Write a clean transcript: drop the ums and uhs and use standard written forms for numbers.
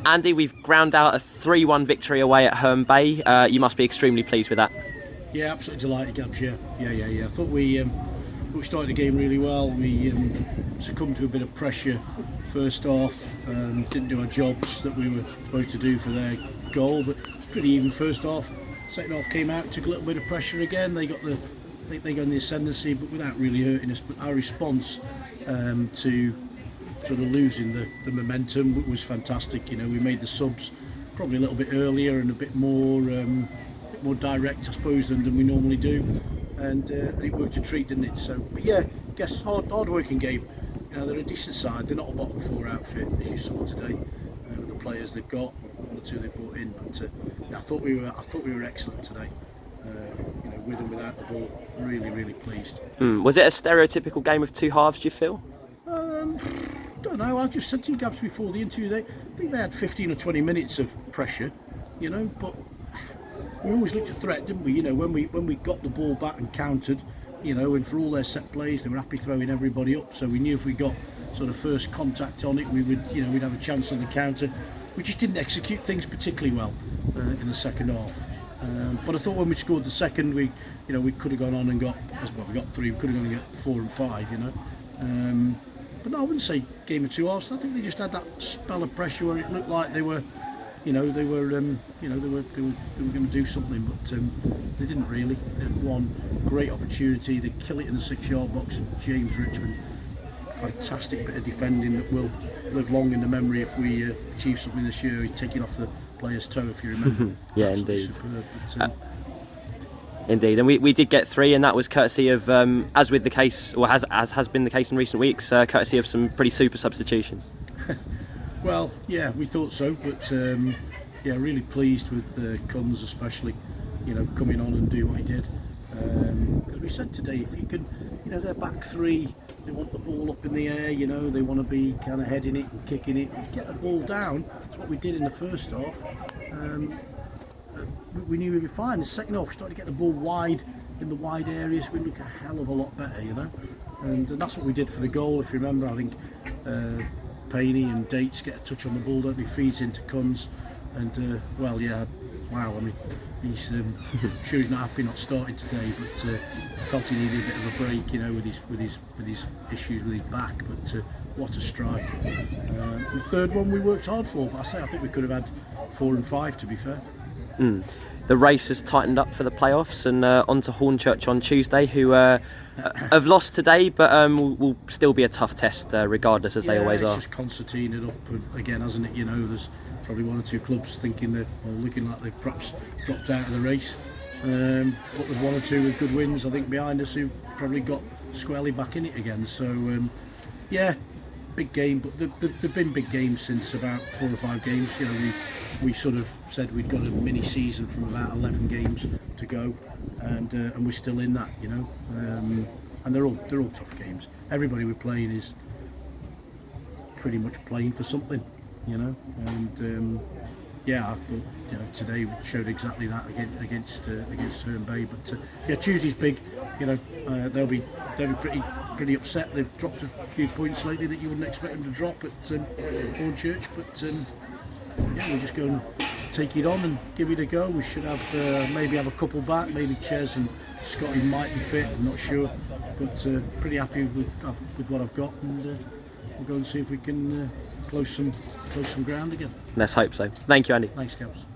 Andy, we've ground out a 3-1 victory away at Herne Bay. You must be extremely pleased with that. Yeah, absolutely delighted, Gabs. Yeah. I thought we started the game really well. We succumbed to a bit of pressure first half. Didn't do our jobs that we were supposed to do for their goal, but pretty even first half. Second half came out, took a little bit of pressure again. They got in the ascendancy, but without really hurting us. But our response to sort of losing the momentum was fantastic. You know, we made the subs probably a little bit earlier and a bit more direct, I suppose, than we normally do, and it worked a treat, didn't it? So, but yeah, guess hard working game. You know, they're a decent side. They're not a bottom four outfit, as you saw today, with the players they've got, one or two they brought in. But yeah, I thought we were excellent today. You know, with and without the ball, really pleased. Was it a stereotypical game of two halves, do you feel? Don't know. I just said to you, Gabs, before the interview, I think they had 15 or 20 minutes of pressure. You know, but we always looked at threat, didn't we? You know, when we got the ball back and countered, you know, and for all their set plays, they were happy throwing everybody up. So we knew if we got sort of first contact on it, we would, you know, we'd have a chance on the counter. We just didn't execute things particularly well in the second half. But I thought when we scored the second, we could have gone on and got, well, we got 3. We could have gone and got 4 and 5. You know. But no, I wouldn't say game of two halves. I think they just had that spell of pressure where it looked like they were going to do something, but they didn't really. They had one great opportunity. They kill it in the 6-yard box. And James Richmond, fantastic bit of defending that will live long in the memory if we achieve something this year. He'd take it off the player's toe, if you remember. Yeah, absolutely indeed. Superb, Indeed, and we did get 3, and that was courtesy of, as with the case, or as has been the case in recent weeks, courtesy of some pretty super substitutions. Well, yeah, we thought so, but yeah, really pleased with Kunz especially, you know, coming on and do what he did. Because we said today, if you can, you know, their back 3, they want the ball up in the air, you know, they want to be kind of heading it and kicking it, and get the ball down. That's what we did in the first half. We knew we'd be fine. The second half, we started to get the ball wide in the wide areas. We look a hell of a lot better, you know, and that's what we did for the goal. If you remember, I think Payne and Dates get a touch on the ball, don't they? Feeds into Kunz, and well, yeah, wow. I mean, he's sure he's not happy not starting today, but I felt he needed a bit of a break, you know, with his issues with his back. But what a strike! The third one we worked hard for, but I think we could have had 4 and 5, to be fair. The race has tightened up for the playoffs, and on to Hornchurch on Tuesday, who have lost today, but will still be a tough test regardless, as they always are. It's just concertina it up again, hasn't it? You know, there's probably 1 or 2 clubs thinking that, or looking like they've perhaps dropped out of the race. But there's 1 or 2 with good wins, I think, behind us who probably got squarely back in it again. So yeah, big game, but there've been big games since about 4 or 5 games. You know, we sort of said we'd got a mini season from about 11 games to go, and we're still in that, you know. And they're all tough games. Everybody we're playing is pretty much playing for something, you know. And yeah, I thought, you know, today we showed exactly that against Herne Bay. But yeah, Tuesday's big. You know, they'll be pretty upset. They've dropped a few points lately that you wouldn't expect them to drop at Hornchurch, but yeah, we'll just go and take it on and give it a go. We should have maybe have a couple back. Maybe Ches and Scotty might be fit. I'm not sure, but pretty happy with what I've got, and we'll go and see if we can close some ground again. Let's hope so. Thank you, Andy. Thanks, Caps.